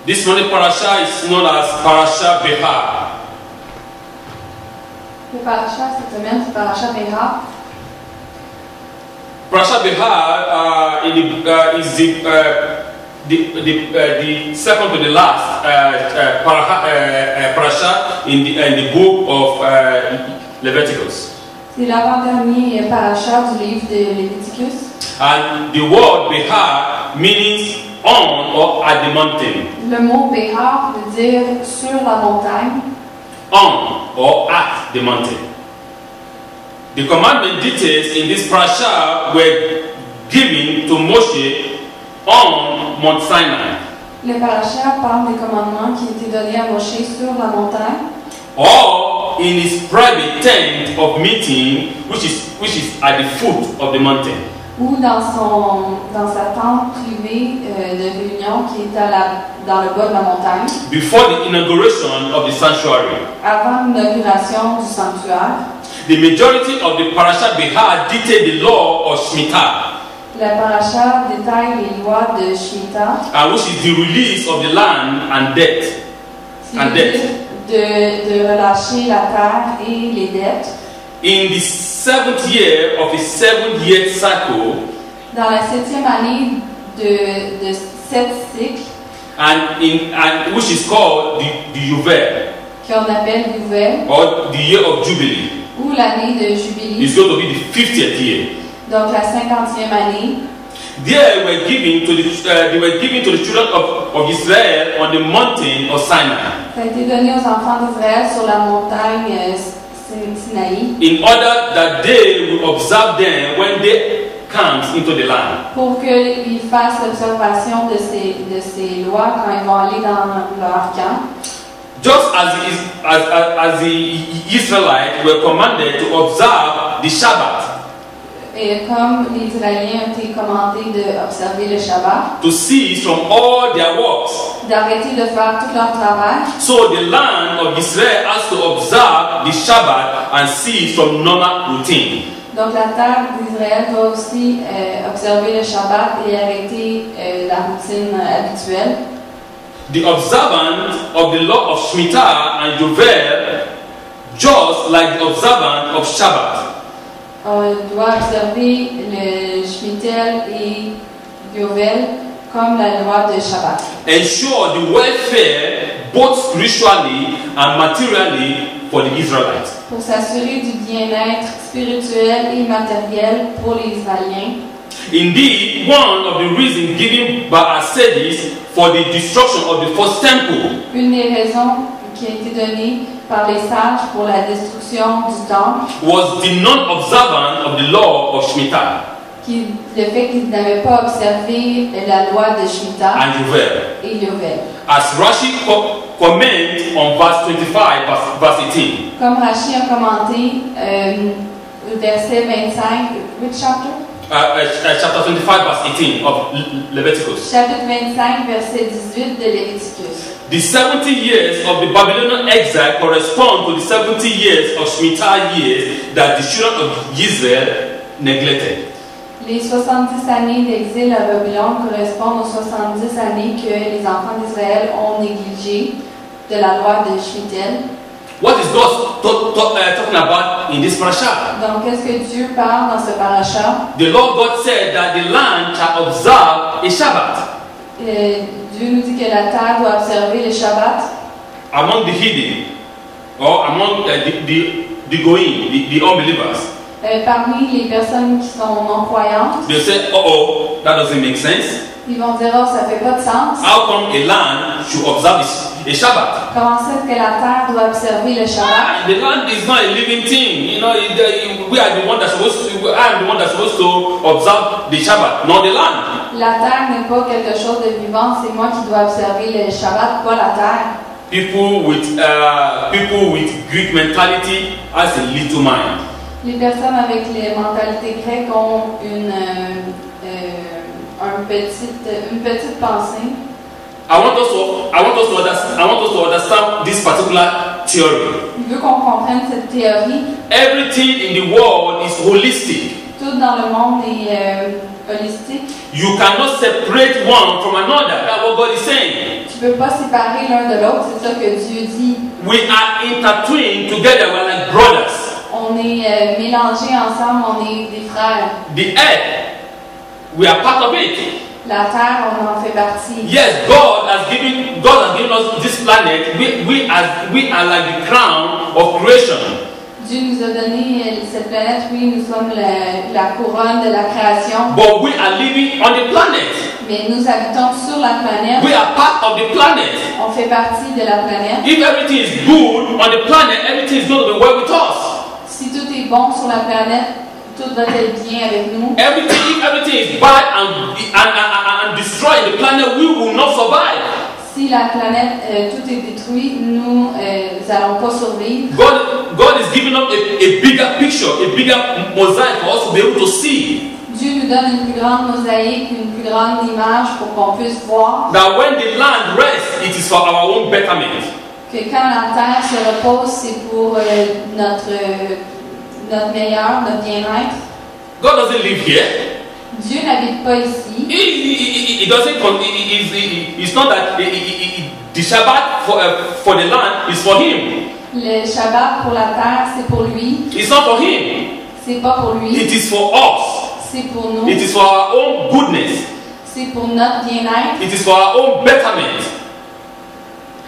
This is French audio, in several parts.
This morning parasha is known as Parasha Behar. Le paracha cette semaine, c'est paracha Behar. Parasha Behar is the second to the last parasha in the book of Leviticus. C'est l'avant-dernier paracha du livre de Léviticus. And the word Behar means on or at the mountain. Le mot Behar veut dire sur la montagne. On or at the mountain. The commandment details in this parasha were given to Moshe on Mount Sinai, Le paracha parle des commandements qui étaient donnés à Moshe sur la montagne or in his private tent of meeting, which is at the foot of the mountain. ou dans sa tente privée de réunion qui est dans le bas de la montagne, Before the inauguration of the sanctuary, avant l'inauguration du sanctuaire. the majority of the parasha Behar detail the law of Shemitah, Le paracha détaille les lois de Shemitah, which is the release of the land and debt. qui And veut debt. dire de relâcher la terre et les dettes. In the 7th year of the 7-year cycle, Dans la 7e année de 7 cycles, and which is called the Yuvel, qu'on appelle Youvel, or the year of Jubilee, ou l'année de Jubilé, is going to be the 50th year. donc la 50e année. They were given to the children of Israel on the mountain of Sinai, Ça a été donné aux enfants d'Israël sur la montagne Sinaï in order that they will observe them when they come into the land. pour qu'ils fassent l'observation de ces lois quand ils vont aller dans leur camp. Just as the Israelites were commanded to observe the Shabbat, Et comme les Israéliens ont été commandés d'observer le Shabbat, to cease from all their works, d'arrêter de faire tout leur travail, so the land of Israel has to observe the Shabbat and cease from normal routine. donc la terre d'Israël doit aussi observer le Shabbat et arrêter la routine habituelle. The observance of the law of Shemitah and Yovel, just like the observance of Shabbat. On doit observer le Shemitah et Yovel comme la loi de Shabbat. Ensure the welfare, both spiritually and materially, for the Israelites. Pour s'assurer du bien-être spirituel et matériel pour les Israéliens. Indeed, one of the reasons given by Ascedis for the destruction of the first temple Une des raisons qui a été donnée par les sages pour la destruction du temple, was the non-observance of the law of Shemitah le fait qu'ils n'avaient pas observé la loi de Shemitah and Yovel. et Yovel. As Rashi comments on verse 25, verse 18. Comme Rashi a commenté verset 25, which chapter? Chapter 25, verse 18 of Leviticus. Chapitre 25, verset 18 de Léviticus. The 70 years of the Babylonian exile correspond to the 70 years of Shemitah years that the children of Israel neglected. Les 70 années d'exil à Babylone correspondent aux 70 années que les enfants d'Israël ont négligées de la loi de Shemitah. What is God talking about in this parasha? Donc, qu'est-ce que Dieu parle dans ce paracha? The Lord God said that the land shall observe a Shabbat Dieu nous dit que la terre doit observer le Shabbat among the heathen, or among the goyim, the unbelievers. parmi les personnes qui sont non-croyantes. They say, oh, that doesn't make sense. Ils vont dire, oh, ça fait pas de sens. How come a land should observe a Shabbat? Comment c'est que la terre doit observer le Shabbat? The land is not a living thing. You know, we are the one that's supposed to. I am the one that's supposed to observe the Shabbat, not the land. La terre n'est pas quelque chose de vivant, c'est moi qui dois observer le Shabbat, pas la terre. People with Greek mentality has a little mind. Les personnes avec les mentalités grecques ont une petite pensée. I want us to understand this particular theory. Je veux qu'on comprenne cette théorie. Everything in the world is holistic. Tout dans le monde est holistique. You cannot separate one from another. That's what God is saying. Tu peux pas séparer l'un de l'autre, c'est ça que Dieu dit. We are intertwined together. We're like brothers. On est mélangés ensemble, on est des frères. The earth, we are part of it. La terre, on en fait partie. Yes, God has given us this planet. We are like the crown of creation. Dieu nous a donné cette planète, oui, nous sommes la couronne de la création. But we are living on the planet. Mais nous habitons sur la planète. We are part of the planet. On fait partie de la planète. If everything is good on the planet, everything is going to be well with us. Si tout est bon sur la planète, tout va être bien avec nous. If everything is bad and destroyed the planet, we will not survive. Si la planète, tout est détruit, nous allons pas survivre. God is giving us a bigger picture, a bigger mosaic for us to be able to see. Dieu nous donne une plus grande mosaïque, une plus grande image pour qu'on puisse voir That when the land rests, it is for our own betterment. que quand la terre se repose, c'est pour notre meilleur, notre bien-être. God doesn't live here. Dieu n'habite pas ici. He doesn't. It's not that the Shabbat for the land is for him. Le Shabbat pour la terre, c'est pour lui. It's not for him. C'est pas pour lui. It is for us. C'est pour nous. It is for our own goodness. C'est pour notre bien-être. It is for our own betterment.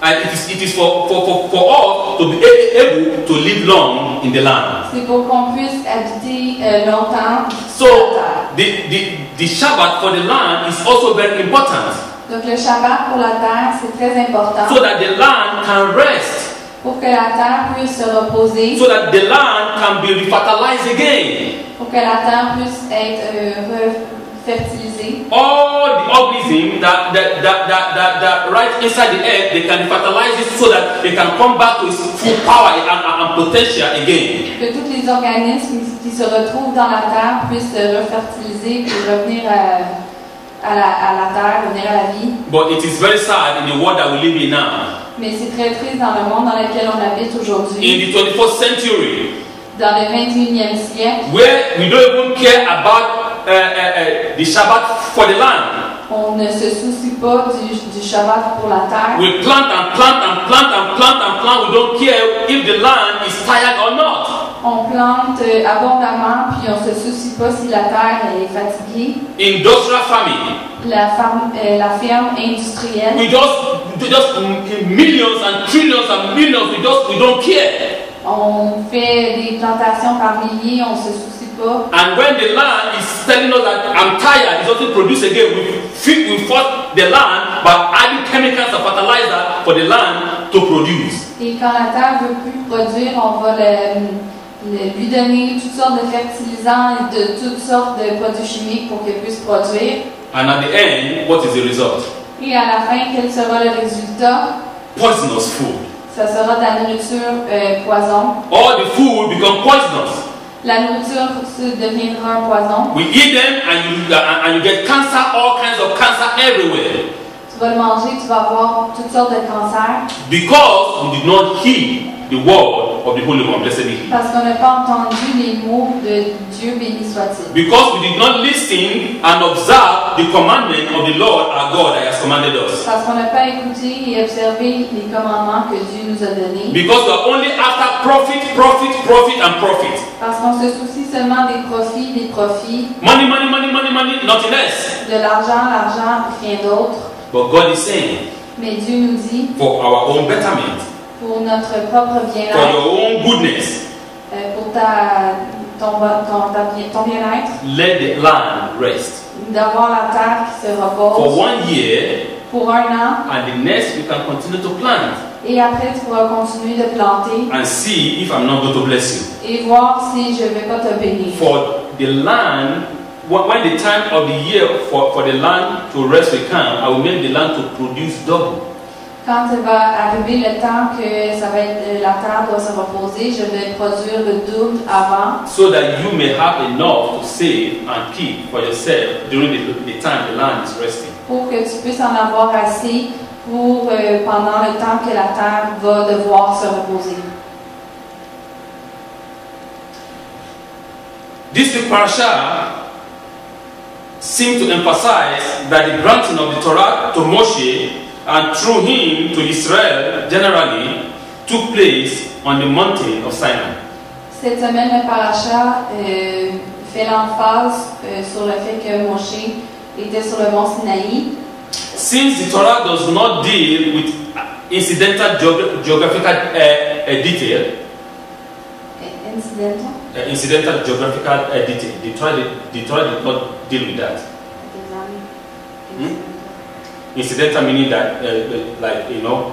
And it is for us to be able to live long in the land. C'est pour qu'on puisse habiter longtemps So sur la terre. the Shabbat for the land is also very important. Donc le Shabbat pour la terre, c'est très important. So that the land can rest. Pour que la terre puisse se reposer. So that the land can be refertilized again. Pour que la terre puisse être fertilisée. All the organisms that right inside the earth, they can fertilize it so that they can come back to its full power and potential again. Que tous les organismes qui se retrouvent dans la terre puissent se refertiliser et revenir à la terre, revenir à la vie. But it is very sad in the world that we live in now. Mais c'est très triste dans le monde dans lequel on habite aujourd'hui. In the 21st century, Dans le 21e siècle, where we don't even care about the Shabbat for the land. on ne se soucie pas du Shabbat pour la terre. We plant and plant and plant and plant and plant. We don't care if the land is tired or not. On plante abondamment, puis on se soucie pas si la terre est fatiguée. Industrial farming. La ferme industrielle, We just millions and trillions and millions. We don't care. on fait des plantations par milliers, on se soucie pas. And when the land is telling us that I'm tired, it doesn't produce again. We fought the land by adding chemicals and fertilizer for the land to produce. Et quand la terre veut plus produire, on va lui donner toutes sortes de fertilisants et de toutes sortes de produits chimiques pour qu'elle puisse produire. And at the end, what is the result? Et à la fin, quel sera le résultat? Poisonous food. Ça sera de la nourriture poison. All the food become poisonous. La nourriture deviendra un poison. We eat them and you get cancer, all kinds of cancer everywhere. Tu vas le manger, tu vas avoir toutes sortes de cancers. Because we did not heed the word of the Holy One, blessed be He. Parce qu'on n'a pas entendu les mots de Dieu, béni soit-il. Because we did not listen and observe the commandment of the Lord our God that has commanded us. Parce qu'on n'a pas écouté et observé les commandements que Dieu nous a donnés. Because we are only after profit and profit. Parce qu'on se soucie seulement des profits. Money, nothing else. De l'argent, rien d'autre. But God is saying, Mais Dieu nous dit, for our own betterment, pour notre propre for bien-être, your own goodness, pour ton bien-être, let the land rest. d'avoir la terre qui se For repose 1 year, pour 1 an, and the next we can continue to plant et après tu pourras continuer de planter and see if I'm not going to bless et voir si je ne vais pas te bénir. you. For the land, when the time of the year for the land to rest will come, I will make the land to produce double. Quand va arriver le temps que ça va être, la terre doit se reposer, je vais produire le double avant, So that you may have enough to save and keep for yourself during the time the land is resting. pour que tu puisses en avoir assez pour pendant le temps que la terre va devoir se reposer. This parasha seem to emphasize that the granting of the Torah to Moshe and through him to Israel generally took place on the mountain of Sinai. Cette semaine, le paracha fait l'emphase sur le fait que Moshe était sur le mont Sinaï. Since the Torah does not deal with incidental geographical detail, incidental geographical detail, the Torah did not deal with that. Incidental meaning that, like, you know,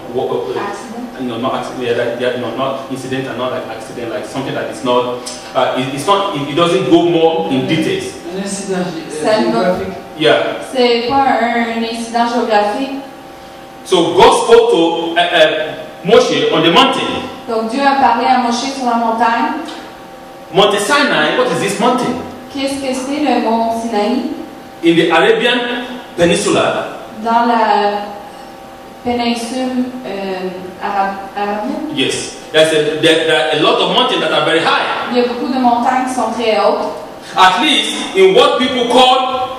Accident? no, not accident. Yeah, no, not incidental, not like accident, like something that is not. It's not. It doesn't go more in details. Un incident Ça géographique. Yeah. C'est pas un incident géographique. So God spoke to Moshe on the mountain. Donc Dieu a parlé à Moshe sur la montagne. Mount Sinai. What is this mountain? Qu'est-ce que c'est le mont Sinaï? In the Arabian Peninsula. Dans la péninsule arabienne. Yes. There are a lot of mountains that are very high. Il y a beaucoup de montagnes qui sont très hautes. At least in what people call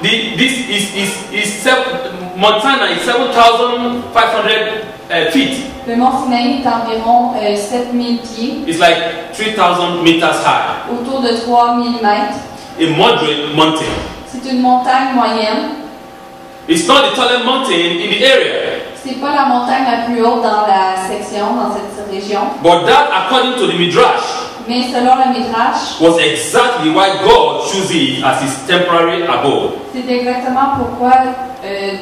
Mount Sinai is 7,500 feet. Le mont Sinaï est environ 7000 pieds, It's like 3,000 meters high. autour de 3000 mètres. A moderate mountain. C'est une montagne moyenne. It's not the tallest mountain in the area. C'est pas la montagne la plus haute dans la section, dans cette région. But that, according to the Midrash, Mais selon le Midrash, was exactly why God chose it as his temporary abode, c'est exactement pourquoi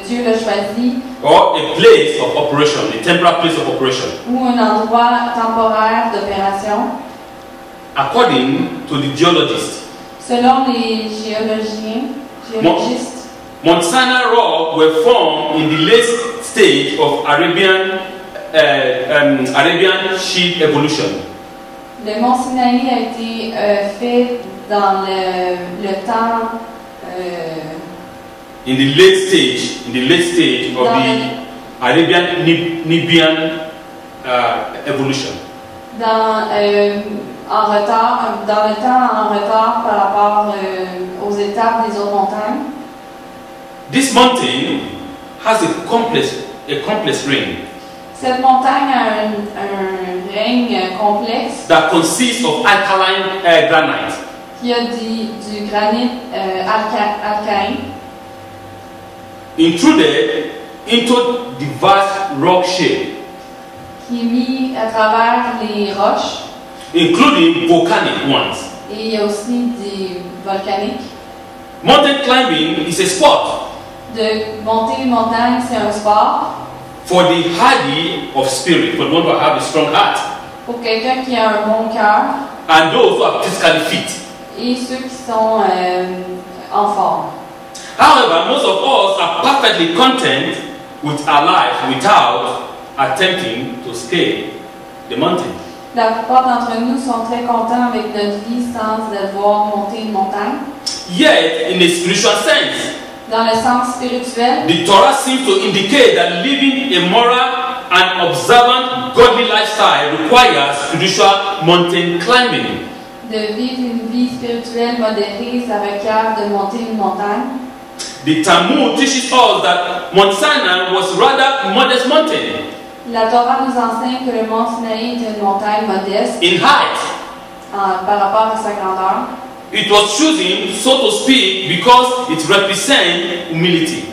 Dieu l'a choisi, or a place of operation, a temporary place of operation. ou un endroit temporaire d'opération. According to the geologists, Selon les géologistes, Mount Sinai rock were formed in the late stage of Arabian sheep evolution. le mont Sinaï a été fait dans le temps In the late stage of the Arabian Nubian evolution. dans le temps en retard par rapport aux étapes des autres montagnes. This mountain has a complex ring Cette montagne a un règne complexe that consists of alkaline granite, qui a du granit alcaline intruded into the vast rock shape, qui est mis à travers les roches including volcanic ones. et il y a aussi des volcaniques. Mountain climbing is a sport De monter une montagne, c'est un sport for the hardy of spirit, for the one who have a strong heart, pour quelqu'un qui a un bon cœur and those who are physically fit. et ceux qui sont en forme. However, most of us are perfectly content with our life without attempting to scale the mountain. La plupart d'entre nous sont très contents avec notre vie sans devoir monter une montagne. Yet, in a spiritual sense, Dans le sens spirituel, the Torah seems to indicate that living a moral and observant godly lifestyle requires spiritual mountain climbing. de vivre une vie spirituelle modérée, ça requiert de monter une montagne. The Talmud teaches us that Mount Sinai was rather modest mountain La Torah nous enseigne que le mont Sinaï est une montagne modeste in height. par rapport à sa grandeur. It was chosen, so to speak, because it represents humility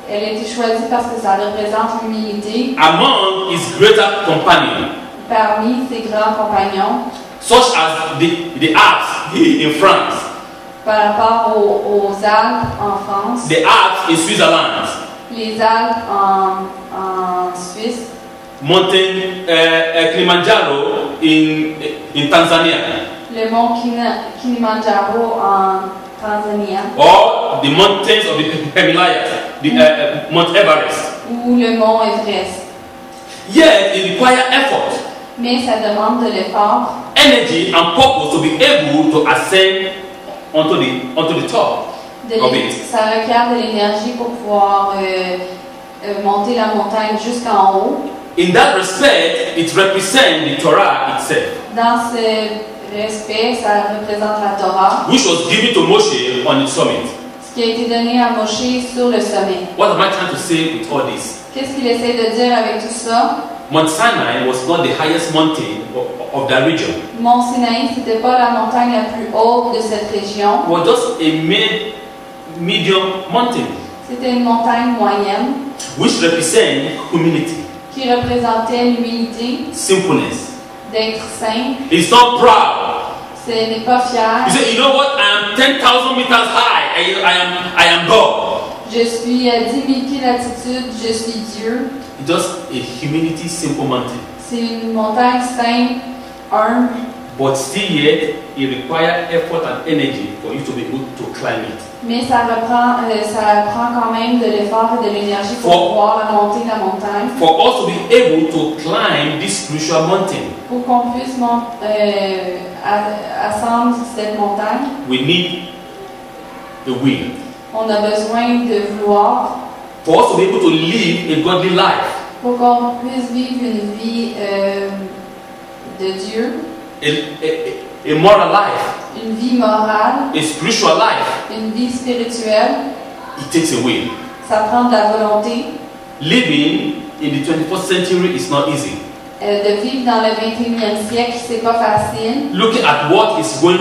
Elle a été choisie parce que ça représente l'humilité among its greater companions, parmi ses grands compagnons such as the Alps in France, par rapport aux Alpes en France, the Alps in Switzerland, les Alpes en Suisse, Mountain Kilimanjaro in Tanzania, le mont Kilimanjaro en Tanzanie, or the mountains of the Himalayas, the Mount Everest. ou le mont Everest. Yet it requires effort, Mais ça demande de l'effort, energy, and purpose to be able to ascend onto the top of it. ça requiert de l'énergie pour pouvoir monter la montagne jusqu'en haut. In that respect, it represents the Torah itself, Dans ce respect, ça représente la Torah, which was given to Moshe on its summit. ce Ce qui a été donné à Moshe sur le sommet. What am I trying to say with all this? Qu'est-ce qu'il essaie de dire avec tout ça? Mount Sinai was not the highest mountain of that region. Mont Sinaï, c'était pas la montagne la plus haute de cette région. It was just a medium mountain, C'était une montagne moyenne which represents humility, qui représentait l'humilité, simpleness. d'être simple. It's not proud. Ce n'est pas fier. You say, you know what? I am 10,000 meters high. I am God. Je suis à 10 000 pieds d'altitude, je suis Dieu. It's just a humility, simple mountain. C'est une montagne simple, humble, But still yet, it requires effort and energy for you to be able to climb it. mais ça prend quand même de l'effort et de l'énergie pour pouvoir la monter, la montagne. For us to be able to climb this spiritual mountain, Pour qu'on puisse ascendre cette montagne, we need a will. on a besoin de vouloir. For us to be able to live a godly life, Pour qu'on puisse vivre une vie de Dieu, a moral life, une vie morale, a spiritual life, une vie spirituelle, it takes a will. ça prend de la volonté. Living in the 21st century is not easy. De vivre dans le 21e siècle, c'est pas facile. Looking at what is going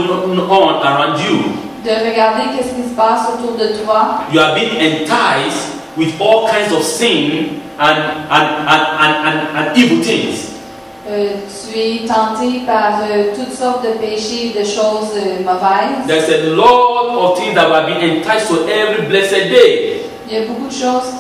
on around you, De regarder qu'est-ce qui se passe autour de toi. you are being enticed with all kinds of sin and evil things. Tu es tenté par toutes sortes de péchés, de choses mauvaises. There's a lot of things that we are being enticed to every blessed day. Il y a beaucoup de choses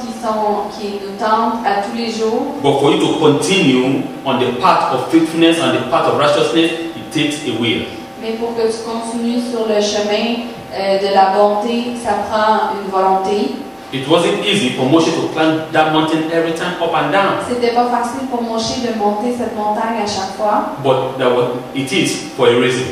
qui nous tentent à tous les jours. But for you to continue on the path of faithfulness and the path of righteousness, it takes a will. Mais pour que tu continues sur le chemin de la bonté, ça prend une volonté. It wasn't easy for Moshe to climb that mountain every time up and down. C'était pas facile pour Moshe de monter cette montagne à chaque fois, But it is for a reason.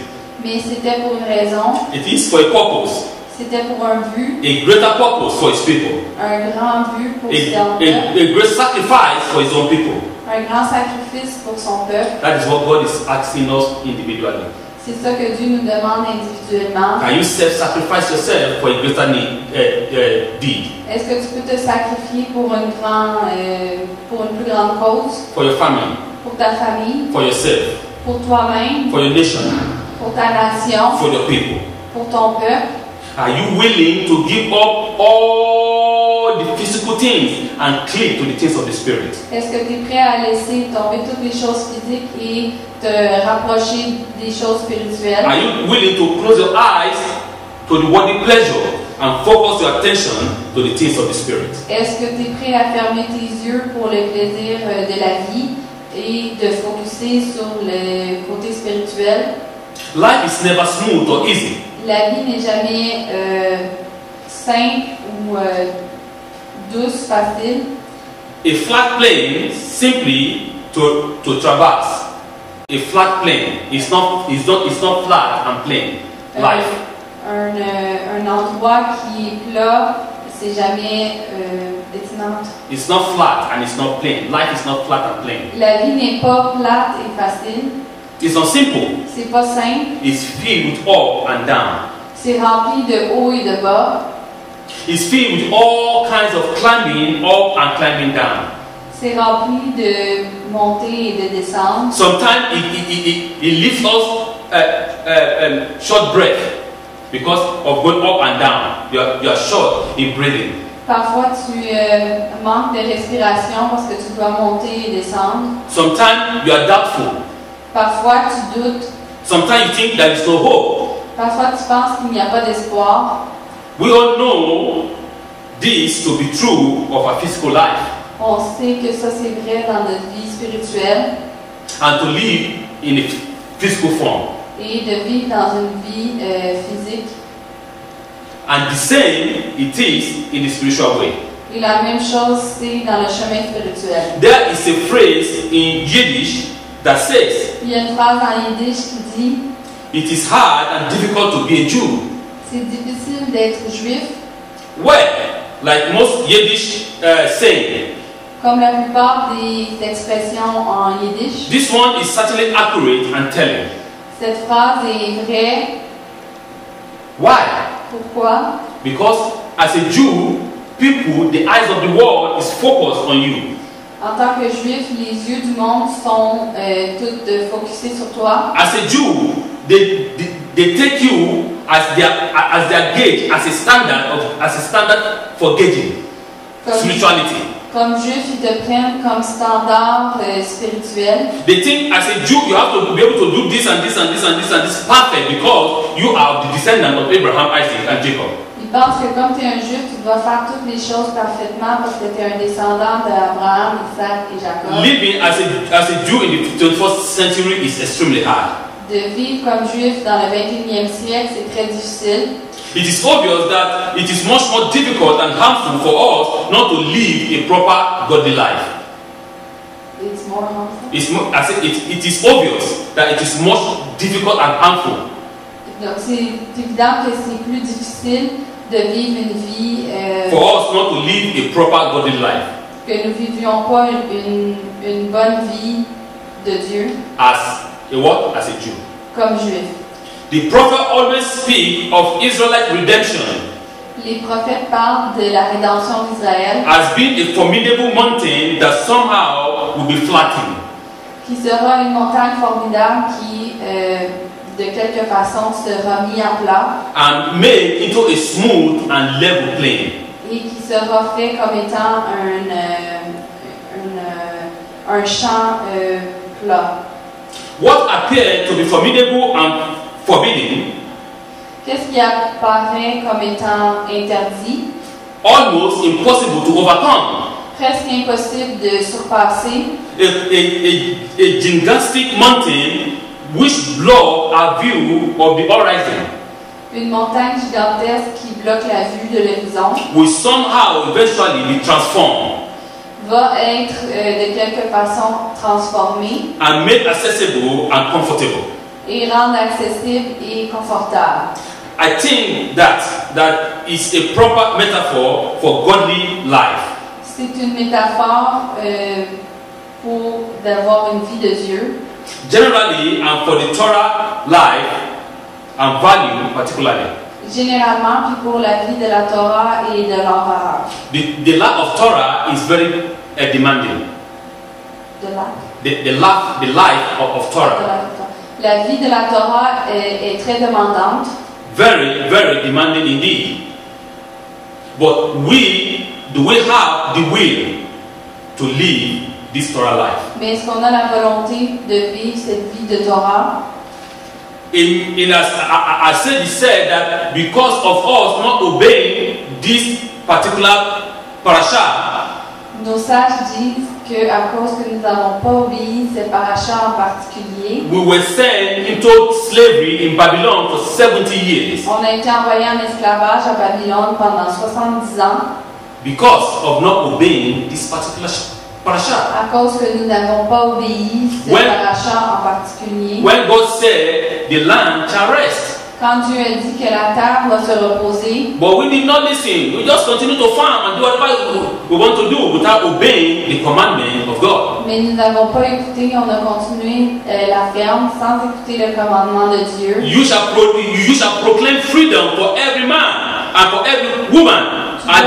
mais c'était pour une raison, It is for a purpose. c'était pour un but, A greater purpose for his people. un grand but pour son A peuple, great sacrifice for his own people. un grand sacrifice pour son peuple. That is what God is asking us individually. C'est ça que Dieu nous demande individuellement. Can you self-sacrifice yourself for a greater deed? Est-ce que tu peux te sacrifier pour une plus grande cause, For your family, pour ta famille, for yourself, pour toi-même, for your nation, pour ta nation, for your people? pour ton peuple? Are you willing to give up all the physical things and cling to the things of the Spirit? Est-ce que tu es prêt à laisser tomber toutes les choses physiques et te rapprocher des choses spirituelles? Are you willing to close your eyes to the worldly pleasure and focus your attention to the things of the Spirit? Est-ce que tu es prêt à fermer tes yeux pour le plaisir de la vie et de focuser sur le côté spirituel? Life is never smooth or easy. La vie n'est jamais simple ou douce, facile. A flat plane simply to traverse. A flat plane is not flat and plain. Life. Un endroit qui est plat, c'est jamais détinante. It's not flat and it's not plain. Life is not flat and plain. La vie n'est pas plate et facile. It's not simple. C'est pas simple. It's filled with up and down. C'est rempli de haut et de bas. It's filled with all kinds of climbing up and climbing down. C'est rempli de montées et de descentes. Sometimes it leaves us short breath because of going up and down. You are short in breathing. Parfois, tu manques de respiration parce que tu dois monter et descendre. Sometimes you are doubtful. Parfois, tu doutes. Sometimes you think there is no hope. Parfois, tu penses qu'il n'y a pas d'espoir. We all know this to be true of our physical life. On sait que ça, c'est vrai dans notre vie spirituelle. And to live in a physical form. Et de vivre dans une vie physique. And the same it is in the spiritual way. Et la même chose, c'est dans le chemin spirituel. There is a phrase in Yiddish that says, Il y a une phrase en yiddish qui dit it is hard and difficult to be a Jew. c'est difficile d'être juif, Well, like most Yiddish saying, comme la plupart des expressions en yiddish. this one is certainly accurate and telling. Cette phrase est vraie. Why? Pourquoi? Because as a Jew, people, the eyes of the world is focused on you. En tant que juif, les yeux du monde sont tous focusés sur toi. As a Jew, they take you as their gauge, as a standard for gauging spirituality. Comme juif, ils te prennent comme standard spirituel. They think as a Jew you have to be able to do this and this and this and this and this perfect because you are the descendant of Abraham, Isaac and Jacob. Ils pensent que comme tu es un juif, tu dois faire toutes les choses parfaitement parce que tu es un descendant d'Abraham, Isaac et Jacob. Living as a Jew in the 21st century is extremely hard. De vivre comme juif dans le 21e siècle, c'est très difficile. It is obvious that it is much more difficult and harmful for us not to live a proper godly life. It's more harmful. It is obvious that it is much difficult and harmful. Donc c'est évident que c'est plus difficile de vivre une vie for us not to live a proper godly life. Que nous vivions pas une bonne vie de Dieu. As a what? As a Jew. Comme juif. The prophet always speak of Israelite redemption. Les prophètes parlent de la rédemption d'Israël. As being a formidable mountain that somehow will be flattened. Qui sera une montagne formidable qui de quelque façon sera mise à plat. And made into a smooth and level plain. Et qui sera fait comme étant un champ plat. What appeared to be formidable and forbidden, qu'est-ce qui apparaît comme étant interdit, almost impossible to overcome, presque impossible de surpasser, a gigantic mountain which block our view of the horizon, une montagne gigantesque qui bloque la vue de l'horizon, will somehow eventually be transformed, va être de quelque façon transformée and made accessible and comfortable. Et rendre accessible et confortable. I think that is a proper metaphor for godly life. C'est une métaphore pour d'avoir une vie de Dieu. Generally, and for the Torah life and value particularly. Généralement, puis pour la vie de la Torah et de leur valeur. The life of Torah is very demanding. The life of Torah. La vie de la Torah est très demandante. Very, very demanding indeed. But do we have the will to live this Torah life? Mais est-ce qu'on a la volonté de vivre cette vie de Torah? As he said that because of us not obeying this particular parasha, nos sages disent qu'à cause que nous n'avons pas obéi ces parachas en particulier, we were sent into slavery in Babylon for 70 years. On a été envoyé en esclavage à Babylone pendant 70 ans. Because of not obeying this particular parasha. À cause que nous n'avons pas obéi ces parachas en particulier. When God said the land shall rest. Quand Dieu a dit que la terre va se reposer. But we did not listen. We just continue to farm and do whatever we want to do without obeying the commandment of God. Mais nous n'avons pas écouté, on a continué la ferme sans écouter le commandement de Dieu. You shall proclaim freedom for every man and for every woman at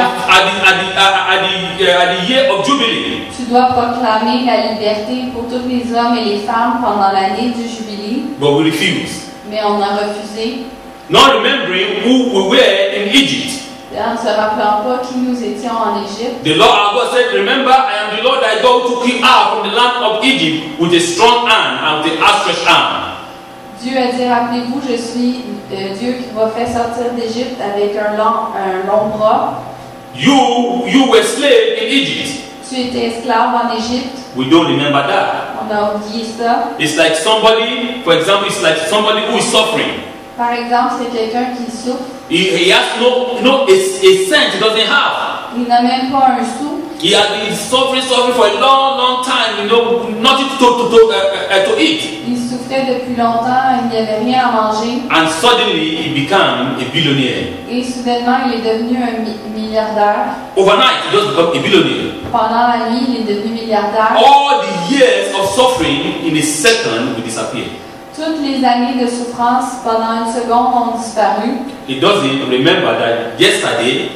the year of Jubilee. Tu dois proclamer la liberté pour tous les hommes et les femmes pendant l'année du Jubilé. But we refused. Mais on a refusé. Not remembering who we were in Egypt. En ne se rappelant pas qui nous étions en Égypte. The Lord our God said, "Remember, I am the Lord thy God who took you out from the land of Egypt with a strong hand and with an outstretched arm." Dieu a dit, rappelez-vous, je suis Dieu qui vous fait sortir d'Égypte avec un long bras. You were slave in Egypt. Tu étais esclave en Égypte. We don't remember that. On a oublié ça. It's like somebody, for example, it's like somebody who is suffering. Par exemple, c'est quelqu'un qui souffre. He has a cent he doesn't have. Il n'a même pas un sou. He has been suffering for a long time, nothing to eat. Il souffrait depuis longtemps, il n'y avait rien à manger. And suddenly he became a billionaire. Et soudainement, il est devenu un milliardaire. Overnight, he just became a billionaire. Pendant la nuit, il est devenu milliardaire. All the years of suffering in a second will disappear. Toutes les années de souffrance pendant une seconde ont disparu. He doesn't remember that yesterday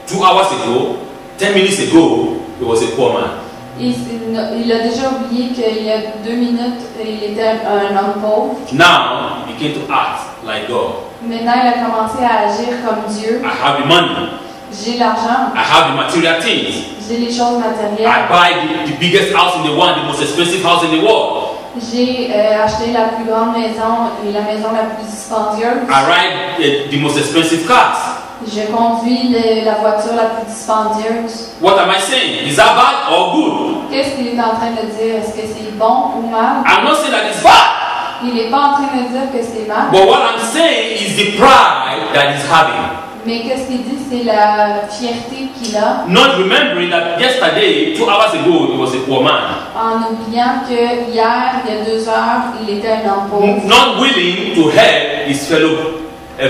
2 hours ago, 10 minutes ago, he was a poor man. Il a déjà oublié qu'il y a 2 minutes, il était un homme pauvre. Now, he came to act like God. Maintenant, il a commencé à agir comme Dieu. I have the money. J'ai l'argent, I have the material things. j'ai les choses I matérielles. buy the biggest house in the world, the most expensive house in the world. J'ai acheté la plus grande maison et la maison la plus dispendieuse. I ride the most expensive cars. Je conduis la voiture la plus dispendieuse. What am I saying? Is that bad or good? Qu'est-ce qu'il est en train de dire? Est-ce que c'est bon ou mal? I'm not saying that it's bad. Il n'est pas en train de dire que c'est mal. But what I'm saying is the pride that he's having. Mais qu'est-ce qu'il dit? C'est la fierté qu'il a Not remembering that yesterday, 2 hours ago, he was a poor man. en oubliant que hier, il y a 2 heures, il était un homme pauvre. Not willing to help his fellow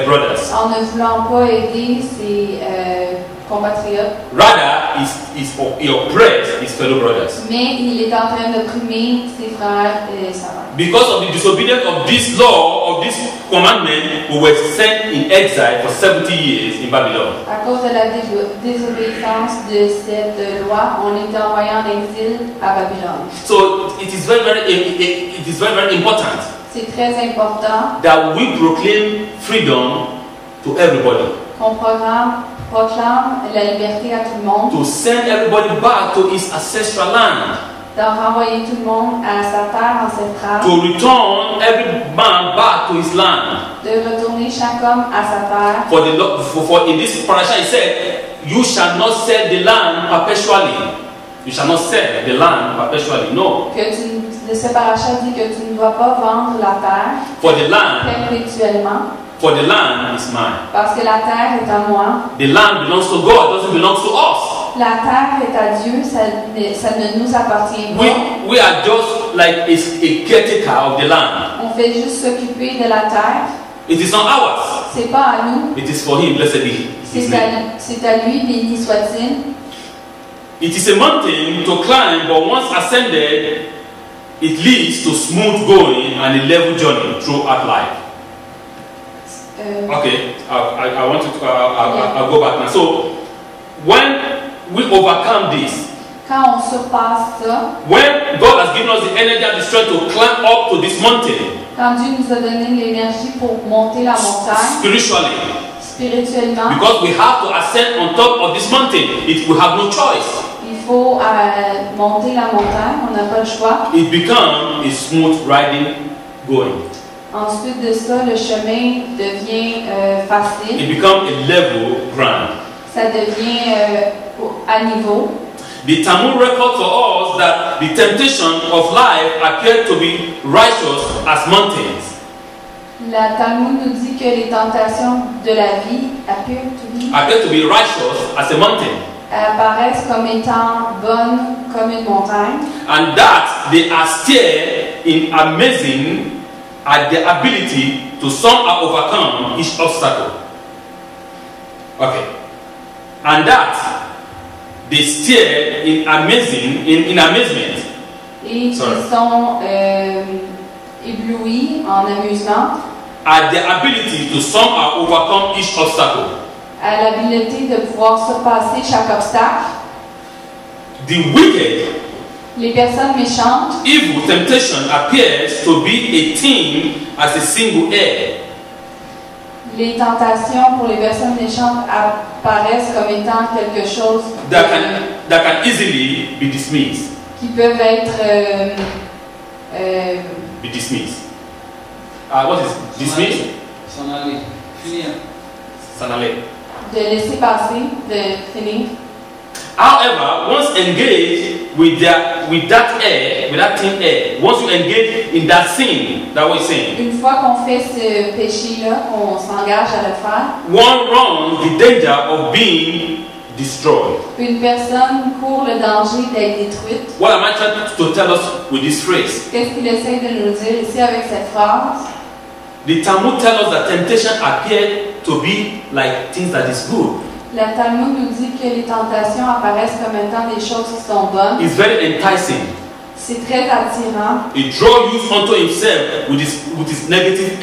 brothers. En ne voulant pas aider ses compatriotes. Rather, he oppressed his fellow brothers. Mais il est en train d'opprimer ses frères et sœurs. Because of the disobedience of this law, of this commandment, we were sent in exile for 70 years in Babylon. À cause de la désobéissance de cette loi, on était envoyé en exil à Babylone. So it is very important C'est très important that we proclaim freedom to everybody, qu'on proclame la liberté à tout le monde, to send everybody back to his ancestral land, d'en renvoyer tout le monde à sa terre ancestrale, to return every man back to his land. de retourner chaque homme à sa terre. For in this parasha it said, you shall not sell the land perpetually. You shall not sell the land perpetually. No. Le séparation dit que tu ne dois pas vendre la terre For the land perpétuellement, is mine. parce que la terre est à moi. The land belongs to God, it doesn't belong to us. La terre est à Dieu, ça ne nous appartient pas. We are just like a caretaker of the land. On fait juste s'occuper de la terre. It is not ours. C'est pas à nous. It is for him. Blessed be his name. C'est à lui, béni soit-il. It is a mountain to climb, but once ascended, it leads to smooth going and a level journey throughout life. Okay, I want to. I'll go back now. So, when we overcome this, quand on surpasse ça, when God has given us the energy and the strength to climb up to this mountain, quand Dieu nous a donné l'énergie pour monter la montagne, spirituellement, because we have to ascend on top of this mountain, we have no choice. Il faut monter la montagne, on n'a pas le choix. It becomes a smooth riding going. Ensuite de ça, le chemin devient facile. It becomes a level ground. Ça devient à niveau. The Talmud records for us that the temptation of life appeared to be righteous as mountains. La Talmud nous dit que les tentations de la vie appear to be righteous as a mountain. Apparaissent comme étant bonnes comme une montagne. And that they are still in amazing at the ability to somehow overcome each obstacle. Okay. And that they stare in amazement. Et ils sont éblouis en amusement. At the ability to somehow overcome each obstacle. À l'habilité de pouvoir surpasser chaque obstacle. The wicked, les personnes méchantes, evil temptation appears to be a thing as a single head. Les tentations pour les personnes méchantes apparaissent comme étant quelque chose that can easily be dismissed. Qui peuvent être be dismissed. What is dismissed? S'en aller. Finir. S'en aller. De laisser passer, de finir. However, once engaged with that thin air, once you engage in that sin, that what he's saying. Une fois qu'on fait ce péché-là, qu'on s'engage à le faire, one runs the danger of being destroyed. Une personne court le danger d'être détruite. What am I trying to tell us with this phrase? Qu'est-ce qu'il essaie de nous dire ici avec cette phrase? The Talmud tells us that temptation appear to be like things that is good. La Talmud nous dit que les tentations apparaissent comme étant des choses qui sont bonnes. It's very enticing. C'est très attirant. It draws you unto himself with his negative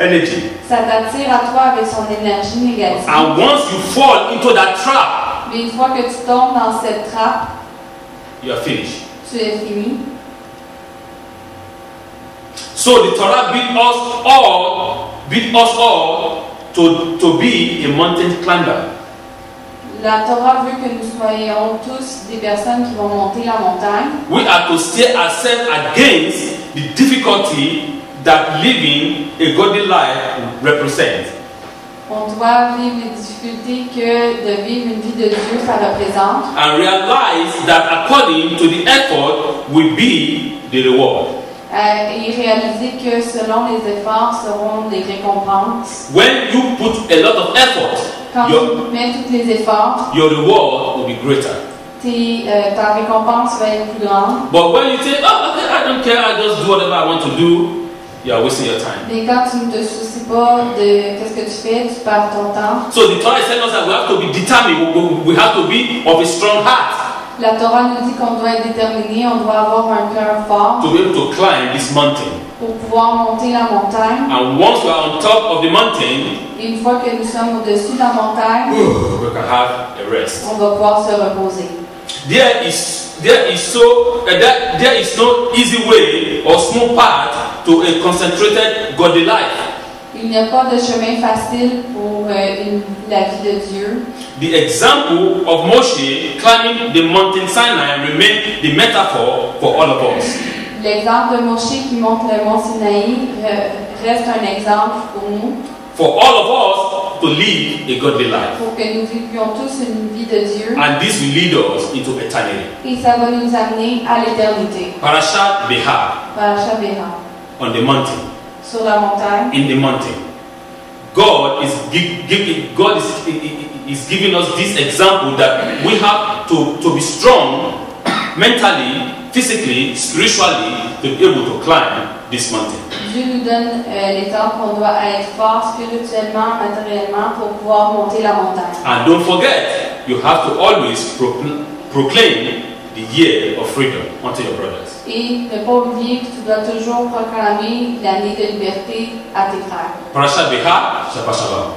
energy. Ça t'attire à toi avec son énergie négative. And once you fall into that trap, Mais une fois que tu tombes dans cette trappe, you are finished. tu es fini. So the Torah beat us all to be a mountain climber. La Torah veut que nous soyons tous des personnes qui vont monter la montagne. We are to steer ourselves against the difficulty that living a godly life represents. On doit vivre les difficultés que de vivre une vie de Dieu, ça représente. And realize that according to the effort will be the reward. Et réaliser que selon les efforts seront les récompenses. When you put a lot of effort, Quand tu mets tous les efforts, your reward will be greater. ta récompense va être plus grande. But when you say, oh, okay, I don't care, I just do whatever I want to do, you are wasting your time. Mais quand tu ne te soucies pas de qu'est-ce que tu fais, tu perds ton temps. So the Torah is telling us that we have to be determined, we have to be of a strong heart La Torah nous dit qu'on doit être déterminé, on doit avoir un cœur fort to be able to climb this mountain. pour pouvoir monter la montagne. And once we are on top of the mountain, Et une fois que nous sommes au-dessus de la montagne, we can have a rest. on va pouvoir se reposer. There is no easy way or small path to a concentrated godly life. Il n'y a pas de chemin facile pour la vie de Dieu. The example of Moshe climbing the mountain Sinai remains the metaphor for all of us. L'exemple de Moshe qui monte le mont Sinaï reste un exemple pour nous, For all of us to live a godly life. pour que nous vivions tous une vie de Dieu. And this will lead us into eternity. Et ça va nous amener à l'éternité. Parashat Behar, Parashat Behar. on the mountain, Sur la montagne, in the mountain. God is giving us this example that we have to be strong mentally, physically, spiritually to be able to climb this mountain. Dieu nous donne l'exemple qu'on doit être fort spirituellement, matériellement pour pouvoir monter la montagne. And don't forget, you have to always proclaim the year of freedom unto your brothers. Et ne pas oublier que tu dois toujours proclamer l'année de liberté à tes frères. Parashat Behar, Shabbat Shalom.